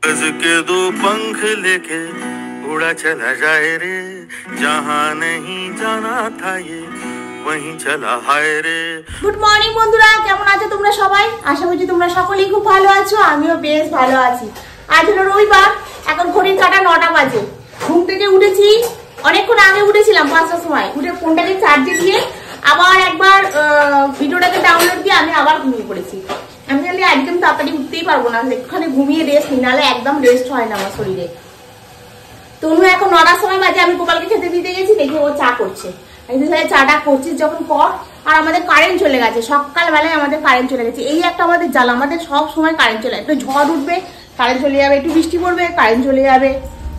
के दो पंख लेके उड़ा चला जाए रे, जहाँ नहीं जाना था ये वहीं चला हाय रे। গুড মর্নিং বন্ধুরা, কেমন আছো তোমরা সবাই? আশা করছি তোমরা সকলেই খুব ভালো আছো, আমিও বেশ ভালো আছি। আজ হলো রবিবার, এখন ঘড়ির কাঁটা 9টা বাজে। ঘুম থেকে উঠেছি, অনেকক্ষণ আগে উঠেছিলাম 5টার সময়। উঠে ফোনটাকে চার্জে দিয়ে আবার একবার ভিডিওটাকে ডাউনলোড দিয়ে আমি আবার ঘুমিয়ে পড়েছি। আমি তাহলে একদম তাড়াতাড়ি উঠতেই পারবো না, একটুখানি ঘুমিয়ে রেস্ট নিই, নাহলে একদম রেস্ট হয় না আমার শরীরে। তনু এখন 9টার সময় বাজে, আমি গোপালকে খেতে দিতে গেছি, দেখি ও চা করছে। চাটা করছিস যখন কর। আর আমাদের কারেন্ট চলে গেছে, সকালবেলায় আমাদের কারেন্ট চলে গেছে। এই একটা আমাদের জ্বালা, আমাদের সব সময় কারেন্ট চলে, একটু ঝড় উঠবে কারেন্ট চলে যাবে, একটু বৃষ্টি পড়বে কারেন্ট চলে যাবে,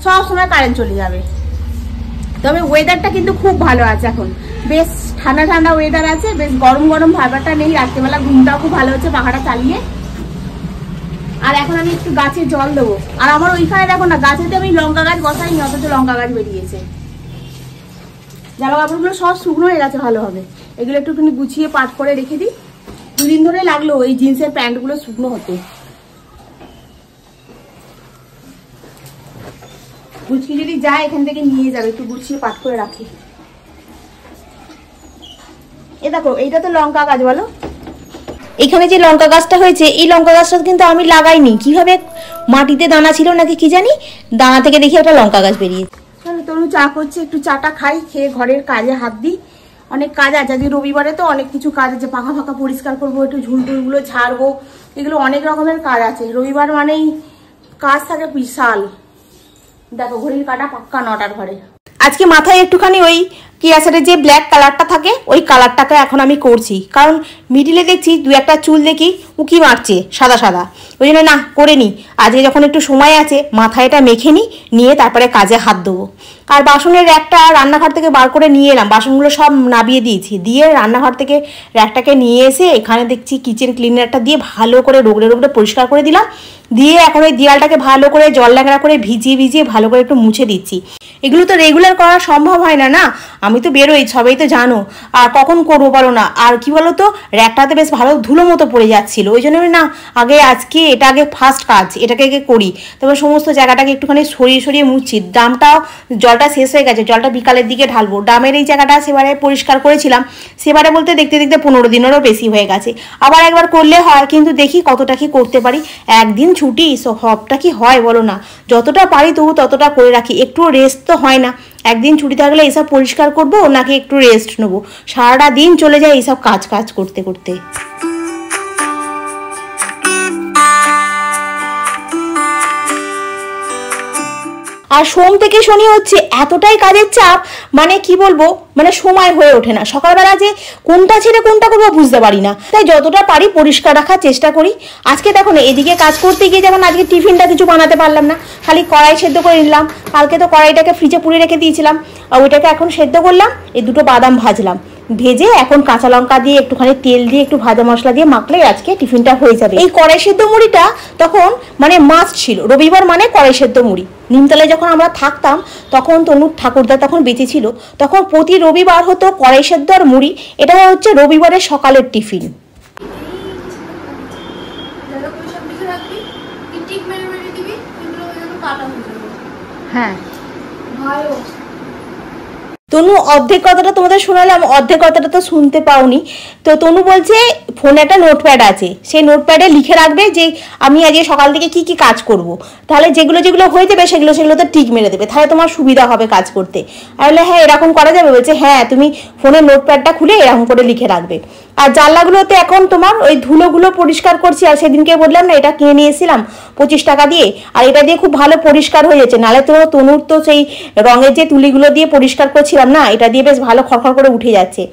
সব সময় কারেন্ট চলে যাবে। তবে ওয়েদারটা কিন্তু খুব ভালো আছে, এখন বেশ ঠান্ডা ঠান্ডা ওয়েদার আছে, বেশ গরম গরম ভাবাটা নেই। রাত্রেবেলা ঘুমটাও খুব ভালো হচ্ছে পাখাটা চালিয়ে। আর এখন আমি একটু গাছে জল দেবো। আর আমার ওইখানে দেখো না, গাছেতে আমি লঙ্কা গাছ বসাইনি, অথচ লঙ্কা গাছ বেরিয়েছে। জামা কাপড়গুলো সব শুকনো হয়ে গেছে ভালোভাবে, এগুলো একটুখানি গুছিয়ে পাট করে রেখে দিই। দুদিন ধরে লাগলো এই জিন্সের প্যান্টগুলো শুকনো হতে। গুছিয়ে যদি যায় এখান থেকে নিয়ে যাবে, একটু গুছিয়ে পাট করে রাখি। এ দেখো, এইটা তো লঙ্কা গাছ, বলো। এখানে যে লঙ্কা গাছটা হয়েছে, এই লঙ্কা গাছটা কিন্তু আমি লাগাইনি, কিভাবে মাটিতে দানা ছিল নাকি কি জানি, দানা থেকে দেখি একটা লঙ্কা গাছ বেরিয়েছে। তনু চা করছে, একটু চাটা খাই, খেয়ে ঘরের কাজে হাত দিই। অনেক কাজ আছে, আজকে রবিবারে তো অনেক কিছু কাজ আছে। পাখা ফাঁকা পরিষ্কার করবো, একটু ঝুলটুলগুলো ঝাড়বো, এগুলো অনেক রকমের কাজ আছে। রবিবার মানেই কাজ থাকে বিশাল। দেখো ঘড়ির কাঁটা পাক্কা 9টার ঘরে। আজকে মাথায় একটুখানি ওই কিয়াসারের যে ব্ল্যাক কালারটা থাকে, ওই কালারটাকে এখন আমি করছি, কারণ মিডিলে দেখছি দু একটা চুল দেখি উকি মারছে সাদা সাদা, ওই জন্য না করে নি। আজকে যখন একটু সময় আছে, মাথায় এটা মেখে নিয়ে তারপরে কাজে হাত দেবো। আর বাসনের র্যাকটা রান্নাঘর থেকে বার করে নিয়ে এলাম, বাসনগুলো সব নাবিয়ে দিয়েছি, দিয়ে রান্নাঘর থেকে র্যাকটাকে নিয়ে এসে এখানে দেখছি কিচেন ক্লিনারটা দিয়ে ভালো করে রোগড়ে রোগড়ে পরিষ্কার করে দিলাম। দিয়ে এখন ওই দেয়ালটাকে ভালো করে জল ল্যাংড়া করে ভিজিয়ে ভালো করে একটু মুছে দিচ্ছি। এগুলো তো রেগুলার করা সম্ভব হয় না, না আমি তো বেরোই, সবাই তো জানো, আর কখন করবো বলো না। আর কি বলো তো, র্যাকটাতে বেশ ভালো ধুলো মতো পড়ে যাচ্ছিল, ওই জন্য না আজকে এটা ফার্স্ট কাজ, এটাকে করি। তারপর সমস্ত জায়গাটাকে একটুখানি সরিয়ে মুছছি। ড্রামটাও জলটা শেষ হয়ে গেছে, জলটা বিকালের দিকে ঢালবো। ড্রামের এই জায়গাটা সেবারে পরিষ্কার করেছিলাম, সেবারে বলতে দেখতে 15 দিনেরও বেশি হয়ে গেছে। আবার একবার করলে হয়, কিন্তু দেখি কতটা কি করতে পারি। একদিন ছুটি সবটা কি হয় বলো না, যতটা পারি তবু ততটা করে রাখি। একটু রেস্ট তো হয় না, একদিন ছুটি থাকলে এইসব পরিষ্কার করবো নাকি একটু রেস্ট নেবো, সারাটা দিন চলে যায় এইসব কাজ করতে করতে। আর সোম থেকে শনি হচ্ছে এতটাই কাজের চাপ, মানে কি বলবো, মানে সময় হয়ে ওঠে না। সকালবেলা যে কোনটা ছেড়ে কোনটা করবো বুঝতে পারি না, তাই যতটা পারি পরিষ্কার রাখার চেষ্টা করি। আজকে দেখো না, এদিকে কাজ করতে গিয়ে যেমন আজকে টিফিনটা কিছু বানাতে পারলাম না, খালি কড়াই সেদ্ধ করে নিলাম। কালকে তো কড়াইটাকে ফ্রিজে পুড়ে রেখে দিয়েছিলাম, আর ওইটাকে এখন সেদ্ধ করলাম। এই দুটো বাদাম ভাজলাম, ভেজে এখন কাঁচা লঙ্কা দিয়ে একটুখানি তেল দিয়ে একটু ভাজা মশলা দিয়ে মাখলে আজকে টিফিনটা হয়ে যাবে। এই কড়াই সেদ্ধ মুড়িটা তখন মানে মাস্ট ছিল, রবিবার মানে কড়াই সেদ্ধ মুড়ি। নিমতলায় যখন আমরা থাকতাম তখন তনুর ঠাকুরদা তখন বেঁচে ছিল, তখন প্রতি রবিবার হতো কড়াই সেদ্ধ আর মুড়ি, এটা হচ্ছে রবিবারের সকালের টিফিন। হ্যাঁ ভালো। তনু অর্ধেক কথাটা তোমাদের শোনালাম, অর্ধেক কথাটা তো শুনতে পাওনি। তো তনু বলছে ফোনে একটা নোটপ্যাড আছে, সেই নোটপ্যাডে লিখে রাখবে যে আমি আজকে সকাল থেকে কি কাজ করব, তাহলে যেগুলো হয়ে যাবে সেগুলোতে টিক মেরে দেবে, তাহলে তোমার সুবিধা হবে কাজ করতে। আর বলে হ্যাঁ এরকম করা যাবে, বলছে হ্যাঁ তুমি ফোনের নোটপ্যাডটা খুলে এরকম করে লিখে রাখবে। আর জানলাগুলোতে এখন তোমার ওই ধুলোগুলো পরিষ্কার করছি, আর সেদিনকে বললাম না এটা কিনে নিয়ে এসেছিলাম 25 টাকা দিয়ে, আর এটা দিয়ে খুব ভালো পরিষ্কার হয়ে যাচ্ছে। নাহলে তো তনুর তো সেই রঙের যে তুলিগুলো দিয়ে পরিষ্কার করছিলাম না, এটা দিয়ে বেশ ভালো খড়খড় করে উঠে যাচ্ছে।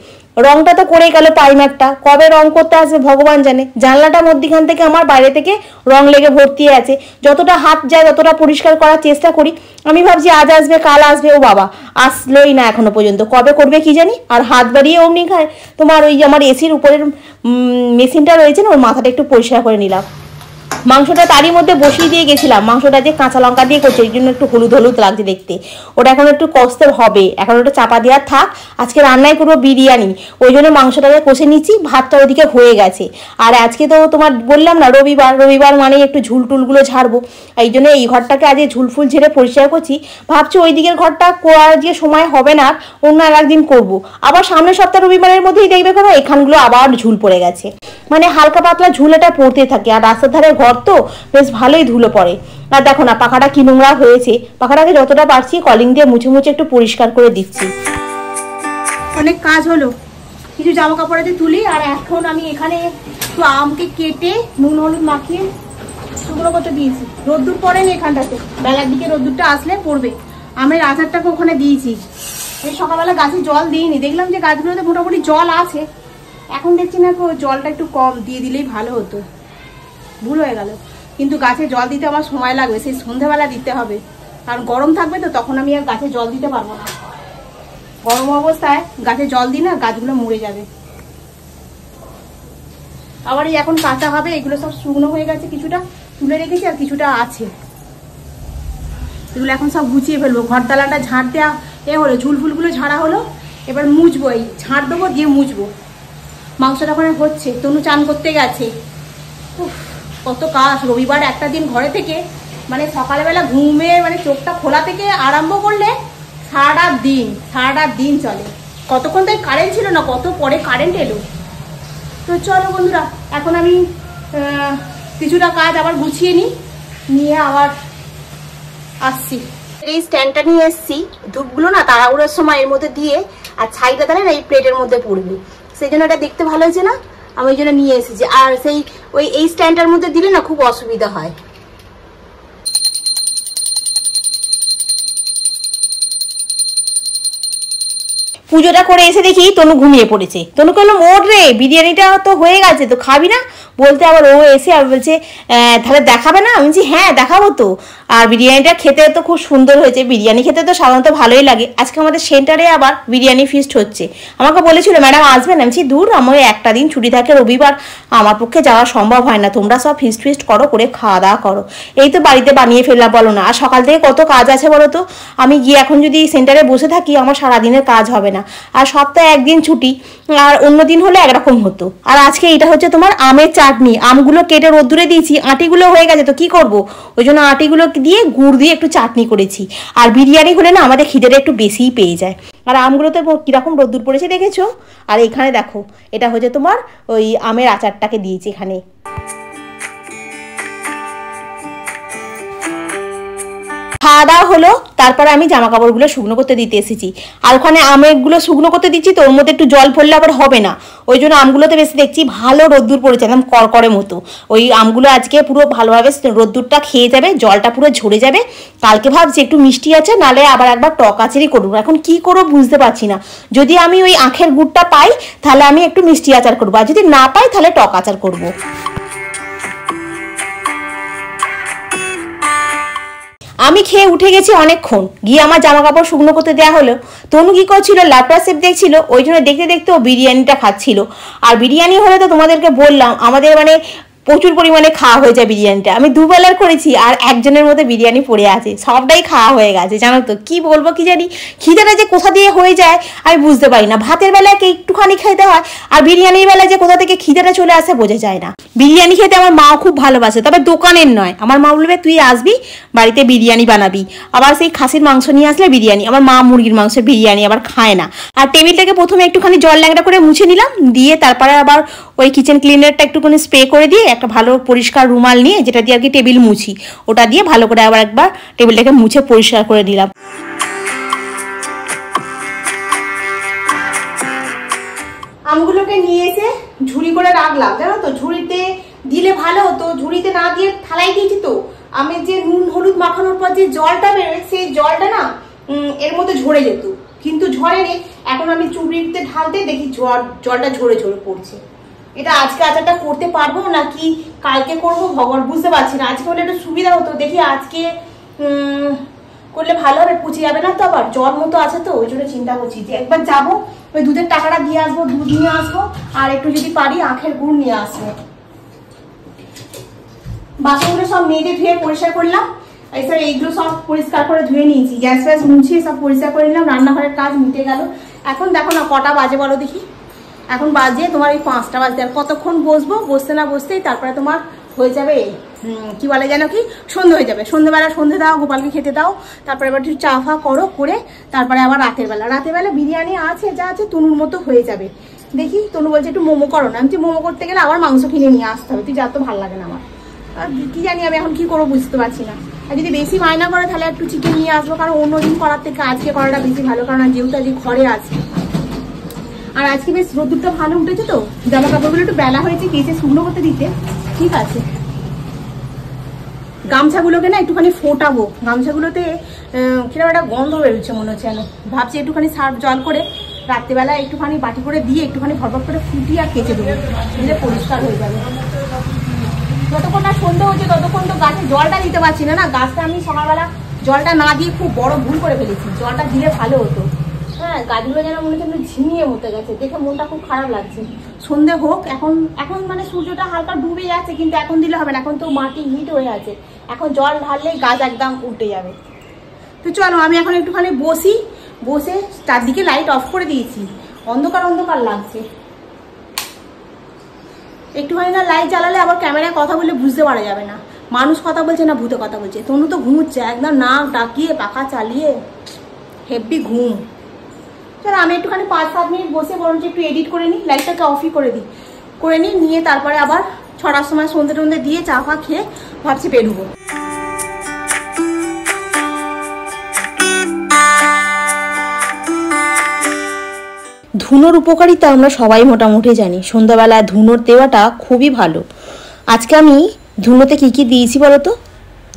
রংটা তো করে গেল প্রাইমারটা, কবে রং করতে আসবে ভগবান জানে। জানলাটা মধ্যখান থেকে আমার বাইরে থেকে রং লেগে ভর্তি আছে, যতটা হাত যায় ততটা পরিষ্কার করার চেষ্টা করি। আমি ভাবছি আজ আসবে কাল আসবে, ও বাবা আসলোই না এখনো পর্যন্ত, কবে করবে কি জানি। আর হাত বাড়িয়ে অমনি খায় তোমার ওই আমার এসির উপরের মেশিনটা রয়েছে না, ওর মাথাটা একটু পরিষ্কার করে নিলাম। মাংসটা তারই মধ্যে বসিয়ে দিয়ে গেছিলাম। মাংসটা যে কাঁচা লঙ্কা দিয়ে করছে এই জন্য একটু হলুদ হলুদ লাগছে দেখতে। ওটা এখন একটু কষতে হবে, এখন ওটা চাপা দেওয়ার থাক। আজকে রান্নাই করবো বিরিয়ানি, ওই জন্য মাংসটাকে কষে নিচ্ছি। ভাতটা ওইদিকে হয়ে গেছে। আর আজকে তো তোমার বললাম না রবিবার, রবিবার মানে একটু ঝুলটুলগুলো ঝাড়বো, এই জন্য এই ঘরটাকে আজ ঝুলফুল ঝেড়ে পরিষ্কার করছি। ভাবছি ওই দিকের ঘরটা করার যে সময় হবে না, অন্য আর একদিন করবো। আবার সামনের সপ্তাহ রবিবারের মধ্যেই দেখবে কোনো এখানগুলো আবার ঝুল পড়ে গেছে, মানে হালকা পাতলা ঝুলেটা পড়তে থাকে। আর রাস্তার ধারে ঘর তো বেশ ভালোই ধুলো পড়ে। আর দেখো না পাখাটা কি নোংরা হয়েছে, পাখাটাকে যতটা পারছি কলিং দিয়ে মুছে মুছে একটু পরিষ্কার করে দিচ্ছি। অনেক কাজ হলো, কিছু জামা কাপড় দিয়ে তুলি। আর এখন আমি এখানে একটু আমকে কেটে নুন হলুদ মাখিয়ে শুকনো করতে দিয়েছি। রোদ্দুর পড়েনি এখানটাতে, বেলার দিকে রোদ্দুরটা আসলে পড়বে। আমের আচারটাকে ওখানে দিয়েছি। এই সকালবেলা গাছে জল দিইনি, দেখলাম যে গাছগুলোতে মোটামুটি জল আছে। এখন দেখছি না জলটা একটু কম দিয়ে দিলেই ভালো হতো, ভুল হয়ে গেল। কিন্তু গাছে জল দিতে আমার সময় লাগবে, সেই সন্ধ্যাবেলা দিতে হবে, কারণ গরম থাকবে তো, তখন আমি আর গাছে জল দিতে পারবো না। গরম অবস্থায় গাছে জল দিই না, গাছগুলো মরে যাবে। আবার এই এখন কাঁচা হবে, এগুলো সব শুকনো হয়ে গেছে, কিছুটা তুলে রেখেছি আর কিছুটা আছে। এগুলো এখন সব গুছিয়ে ফেলবো। ঘর দালানটা ঝাড় দেওয়া হলো, ঝুলফুলগুলো ঝাড়া হলো, এবার মুছবো, এই ঝাড় দেবো দিয়ে মুছবো। মাংসটা ওখানে হচ্ছে, তনু চান করতে গেছে। কত কাজ, রবিবার একটা দিন ঘরে থেকে মানে সকালবেলা ঘুমে মানে চোখটা খোলা থেকে আরম্ভ করলে সারাটা দিন চলে। কতক্ষণ তো কারেন্ট ছিল না, কত পরে কারেন্ট এলো। তো চলো বন্ধুরা, এখন আমি কিছুটা কাজ আবার গুছিয়ে নিয়ে আবার আসছি। এই স্ট্যান্ডটা নিয়ে এসছি, ধূপগুলো না তাড়াহুড়োর সময় এর মধ্যে দিয়ে, আর ছাইটা তাহলে এই প্লেটের মধ্যে পড়বে, সেই জন্য এটা দেখতে ভালো হয়েছে না, আমি ওই জন্য নিয়ে এসেছি। আর সেই এই স্ট্যান্ডটার মধ্যে দিলে না খুব অসুবিধা হয়। পুজোটা করে এসে দেখি তনু ঘুমিয়ে পড়েছে। তনু বললাম ওর রে, বিরিয়ানিটা তো হয়ে গেছে, তো খাবি না? বলতে আবার ও এসে আর বলছে তাহলে দেখাবে না? আমি বলছি হ্যাঁ দেখাবো তো। আর বিরিয়ানিটা খেতে তো খুব সুন্দর হয়েছে, বিরিয়ানি খেতে তো সাধারণত ভালোই লাগে। আজকে আমাদের সেন্টারে আবার বিরিয়ানি ফিস্ট হচ্ছে। আমাকে বলেছিল ম্যাডাম আসবেন, আমি বলছি দূর, আমার একটা দিন ছুটি থাকে রবিবার, আমার পক্ষে যাওয়া সম্ভব হয় না, তোমরা সব ফিস্ট করো, করে খাওয়া দাওয়া করো। এই তো বাড়িতে বানিয়ে ফেললাম, বলো না। আর সকাল থেকে কত কাজ আছে বলো তো, আমি গিয়ে এখন যদি সেন্টারে বসে থাকি আমার সারাদিনের কাজ হবে না। আর সপ্তাহে একদিন ছুটি, আর অন্য দিন হলে একরকম হতো। আর আজকে এটা হচ্ছে তোমার আমের চাটনি, আমগুলো কেটে রোদ্দুরে দিয়েছি, আটিগুলো হয়ে গেছে তো কি করব, ওই জন্য আটিগুলো দিয়ে গুড় দিয়ে একটু চাটনি করেছি। আর বিরিয়ানি হলে না আমাদের খিদেটা একটু বেশিই পেয়ে যায়। আর আমগুলোতে কিরকম রোদ্দুর পড়েছে দেখেছো। আর এখানে দেখো, এটা হচ্ছে তোমার ওই আমের আচারটাকে দিয়েছি এখানে। খাওয়া দাওয়া হলো, তারপরে আমি জামা কাপড়গুলো শুকনো করতে দিতে এসেছি। আর ওখানে আমেরগুলো শুকনো করতে দিচ্ছি তো, ওর মধ্যে একটু জল পড়লে আবার হবে না, ওই জন্য আমগুলোতে বেশি দেখছি ভালো রোদ্দুর পড়েছে, একদম করকরে মতো। ওই আমগুলো আজকে পুরো ভালোভাবে রোদ্দুরটা খেয়ে যাবে, জলটা পুরো ঝরে যাবে। কালকে ভাবছি একটু মিষ্টি আছে, নালে আবার একবার টক আচারই করবো। এখন কি করবো বুঝতে পারছি না। যদি আমি ওই আখের গুড়টা পাই তাহলে আমি একটু মিষ্টি আচার করবো, আর যদি না পাই তাহলে টক আচার করবো। আমি খেয়ে উঠে গেছি অনেকক্ষণ, গিয়ে আমার জামা কাপড় শুকনো করতে দেওয়া হলো। তনু কি করছিল, ল্যাপটপ সেপ দেখছিল, ওই জন্য দেখতে দেখতে ও বিরিয়ানিটা খাচ্ছিল। আর বিরিয়ানি হলে তো তোমাদেরকে বললাম আমাদের মানে প্রচুর পরিমাণে খাওয়া হয়ে যায় বিরিয়ানিটা। আমি দুবেলার করেছি আর একজনের মধ্যে বিরিয়ানি পড়ে আছে, সবটাই খাওয়া হয়ে গেছে। জানো তো কি বলবো কি জানি, খিদেটা যে কোথা দিয়ে হয়ে যায় আমি বুঝতে পারি না। ভাতের বেলায় একটুখানি খেতে হয়, আর বিরিয়ানির বেলায় যে কোথা থেকে খিদেটা চলে আসে বোঝা যায় না। বিরিয়ানি খেতে আমার মাও খুব ভালোবাসে, তবে দোকানের নয়। আমার মা বলবে তুই আসবি বাড়িতে বিরিয়ানি বানাবি, আবার সেই খাসির মাংস নিয়ে আসলে বিরিয়ানি। আমার মা মুরগির মাংসের বিরিয়ানি আবার খায় না। আর টেবিলটাকে প্রথমে একটুখানি জল ল্যাংড়া করে মুছে নিলাম, দিয়ে তারপরে আবার ওই কিচেন ক্লিনারটা একটুখানি স্প্রে করে দিয়ে একটা ভালো পরিষ্কার রুমাল নিয়ে, যেটা দিয়ে আর কি টেবিল মুছি, ওটা দিয়ে ভালো করে আবার একবার টেবিলটাকে মুছে পরিষ্কার করে দিলাম। আমগুলোকে নিয়ে এসে ঝুড়ি করে রাখলাম, জানো তো ঝুড়িতে দিলে ভালো হতো, ঝুড়িতে না দিয়ে থালাই দিয়েছি তো। আমি যে নুন হলুদ মাখানোর পর যে জলটা বেরোয় সেই জলটা না এর মধ্যে ঝরে যেত, কিন্তু ঝরেনি। এখন আমি চুবড়িতে ঢালতে দেখি জলটা ঝরে ঝরে পড়ছে। এটা আজকে আচারটা করতে পারবো নাকি কালকে করবো ভগবান বুঝতে পারছি না। আজকে হলে একটু সুবিধা হতো, দেখি আজকে করলে ভালো হবে, পুচে যাবে না তো। আবার জ্বর মতো আছে তো, ওই জন্য চিন্তা করছি যে একবার যাবো, ওই দুধের টাকাটা দিয়ে আসবো, দুধ নিয়ে আসবো, আর একটু যদি পারি আখের গুড় নিয়ে আসবো। বাসনগুলো সব মেজে ধুয়ে পরিষ্কার করলাম, এছাড়া এইগুলো সব পরিষ্কার করে ধুয়ে নিয়েছি, গ্যাস ফ্যাস মুছিয়ে সব পরিষ্কার করে নিলাম, রান্নাঘরের কাজ মিটে গেল। এখন দেখো না কটা বাজে বলো দেখি, এখন বাজে তোমার এই 5টা বাজতে, আর কতক্ষণ বসবো, বসতে না বসতেই তারপরে তোমার হয়ে যাবে কি বলে যেন কি সন্ধে হয়ে যাবে। সন্ধ্যেবেলা সন্ধে দাও, গোপালকে খেতে দাও, তারপরে এবার একটু চা ফা করো, করে তারপরে আবার রাতের বেলা বিরিয়ানি আছে যা আছে তনুর মতো হয়ে যাবে। দেখি তনু বলছে একটু মোমো করো না, আমি মোমো করতে গেলে আবার মাংস কিনে নিয়ে আসতে হবে, তুই যা, তো ভালো লাগে না আমার, আর কি জানি আমি এখন কি করবো বুঝতে পারছি না। আর যদি বেশি মায়না করে তাহলে একটু চিকেন নিয়ে আসবো, কারণ অন্যদিন করার থেকে আজকে করাটা বেশি ভালো, কারণ যেহেতু আজকে ঘরে আছে। আর আজকে বেশ রোদুরটা ভালো উঠেছে, তো জামা কাপড়গুলো একটু বেলা হয়েছে কেচে শুকনো করতে দিতে, ঠিক আছে। গামছাগুলোকে না একটুখানি ফোটাবো, গামছাগুলোতে কিরকম একটা গন্ধ বেরোচ্ছে মনে হচ্ছে, ভাবছি একটুখানি সার্ফ জল করে রাত্রিবেলা একটুখানি বাটি করে দিয়ে একটুখানি ভরভর করে ফুটিয়ে আর কেচে দেবো, দিলে পরিষ্কার হয়ে যাবে। যতক্ষণ না সন্ধে হচ্ছে ততক্ষণ তো গাছে জলটা দিতে পারছি না, গাছটা আমি সকালবেলা জলটা না দিয়ে খুব বড় ভুল করে ফেলেছি, জলটা দিলে ভালো হতো। হ্যাঁ, গাছগুলো যেন মনে হচ্ছে ঝিমিয়ে মতে গেছে, দেখে মনটা খুব খারাপ লাগছে। সন্ধে হোক, এখন মানে সূর্যটা হালকা ডুবে যাচ্ছে, কিন্তু এখন দিলে হবে না, এখন তো মাটি হিট হয়ে আছে, এখন জল ঢাললেই গাছ একদম উল্টে যাবে। তো চলো আমি এখন একটুখানি বসে চারদিকে লাইট অফ করে দিয়েছি, অন্ধকার অন্ধকার লাগছে। একটুখানি না লাইট জ্বালালে আবার ক্যামেরায় কথা বললে বুঝতে পারা যাবে না মানুষ কথা বলছে না ভূতে কথা বলছে। তনু তো ঘুমুচ্ছে একদম, নাক ডাকিয়ে পাখা চালিয়ে হেব্বি ঘুম। চলো আমি একটুখানি 5-7 মিনিট বসে বরঞ্চ একটু এডিট করে নিই, লাইটটাকে অফই করে নিই, নিয়ে তারপরে আবার 6টার সময় সন্ধ্যে টন্ধে দিয়ে চা ফা খেয়ে ভাবছি বেরোবো। ধুনোর উপকারিতা আমরা সবাই মোটামুটি জানি, সন্ধ্যাবেলা ধুনোর দেওয়াটা খুবই ভালো। আজকে আমি ধুনোতে কী কী দিয়েছি বলো তো?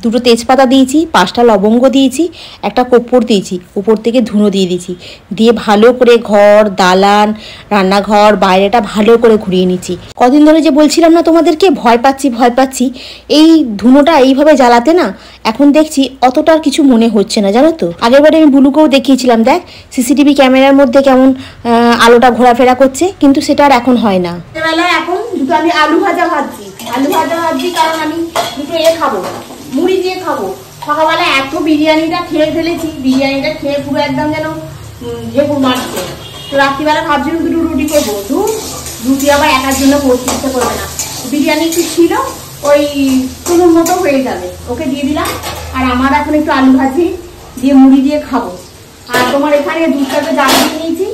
2টো তেজপাতা দিয়েছি, 5টা লবঙ্গ দিয়েছি, একটা কর্পূর দিয়েছি, উপর থেকে ধুনো দিয়ে দিয়েছি, দিয়ে ভালো করে ঘর, দালান, রান্নাঘর, বাইরেটা ভালো করে ঘুরিয়ে নিচ্ছি। কদিন ধরে যে বলছিলাম না তোমাদেরকে ভয় পাচ্ছি, এই ধুনোটা এইভাবে জ্বালাতে না এখন দেখছি অতটা কিছু মনে হচ্ছে না, জানো তো। আগেরবারে আমি বুলুকেও দেখিয়েছিলাম, দেখ সিসিটিভি ক্যামেরার মধ্যে কেমন আলোটা ঘোরাফেরা করছে, কিন্তু সেটা আর এখন হয় না। এখন দুটো আমি আলু ভাজা ভাজছি, কারণ আমি দুটো খাবো, মুড়ি দিয়ে খাবো। সকালবেলা এত বিরিয়ানিটা খেয়ে ফেলেছি, বিরিয়ানিটা খেয়ে পুরো একদম যেন ঝেপুর মারছে। তো রাত্রিবেলা ভাবছিলাম 2টো রুটি করবো, রুটি আবার একার জন্য করতে ইচ্ছে করবে না, বিরিয়ানি একটু ছিল ওই কোনোর মতো হয়ে যাবে, ওকে দিয়ে দিলাম। আর আমার এখন একটু আলু ভাজি দিয়ে মুড়ি দিয়ে খাবো। আর তোমার এখানে দুধটাকে জাল দিয়ে নিয়েছি,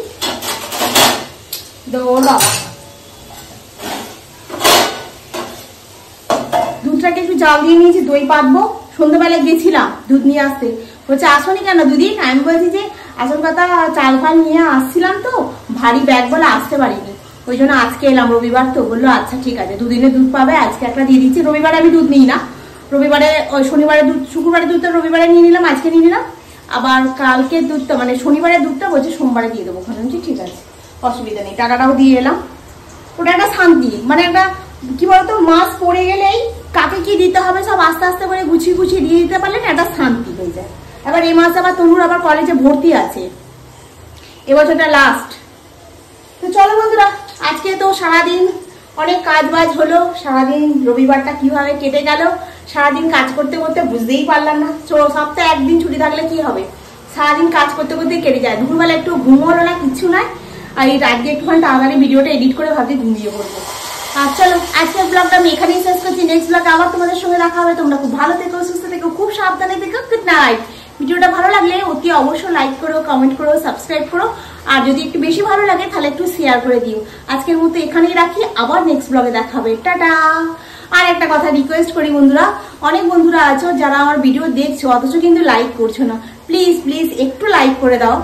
দুধটাকে একটু জাল দিয়ে নিয়েছি, দই পাতবো। সন্ধ্যাবেলায় গেছিলাম দুধ নিয়ে আসতে, বলছে আসনি কেন দুদিন? আমি বলছি যে আসল কথা চাল ফাল নিয়ে আসছিলাম তো, ভারী ব্যাগ বলে আসতে পারিনি, ওই জন্য আজকে এলাম, রবিবার তো। বললো আচ্ছা ঠিক আছে, দুদিনে দুধ পাবে, আজকে একটা দিয়ে দিচ্ছি। রবিবারে আমি দুধ নিই না, রবিবারে ওই শনিবারে দুধ, শুক্রবারে দুধটা রবিবারে নিয়ে নিলাম, আজকে নিয়ে নিলাম। আবার কালকে দুধটা মানে শনিবারের দুধটা বলছে সোমবারে দিয়ে দেবো, ওখানে ঠিক আছে অসুবিধা নেই, টাকাটাও দিয়ে এলাম। ওটা একটা শান্তি, মানে একটা কি বলতো, মাস পড়ে গেলেই কাকে কি দিতে হবে সব আস্তে আস্তে করে গুছিয়ে দিয়ে দিতে পারলে না একটা শান্তি হয়ে যায়। এবার এই মাসে আবার তনুর আবার কলেজে ভর্তি আছে, এবছরটা লাস্ট। তো চলো বন্ধুরা, আজকে তো সারাদিন অনেক কাজ বাজ হলো, সারাদিন রবিবারটা কিভাবে কেটে গেল, সারাদিন কাজ করতে করতে বুঝতেই পারলাম না। সপ্তাহে একদিন ছুটি থাকলে কি হবে, সারাদিন কাজ করতে করতেই কেটে যায়। দুপুরবেলা একটু ঘুম হলো না, কিচ্ছু নাই। আর এই রাত দিয়ে একটুখানি তাড়াতাড়ি ভিডিওটা এডিট করে ভাবছি ঘুমিয়ে পড়বো। আর চলো আজকের ব্লগটা আমি এখানেই শেষ করছি, নেক্সট ব্লগে আবার তোমাদের সঙ্গে দেখা হবে। তোমরা খুব ভালো থেকো, সুস্থ থেকো, খুব সাবধানে থেকো। Good night. ভিডিওটা ভালো লাগলে অতি অবশ্যই লাইক করো, কমেন্ট করো, সাবস্ক্রাইব করো, আর যদি একটু বেশি ভালো লাগে তাহলে একটু শেয়ার করে দিও। আজকের মতো এখানেই রাখি, আবার নেক্সট ব্লগে দেখা হবে, টাটা। আর একটা কথা রিকোয়েস্ট করি বন্ধুরা, অনেক বন্ধুরা আছো যারা আমার ভিডিও দেখছো অথচ কিন্তু লাইক করছো না, প্লিজ একটু লাইক করে দাও।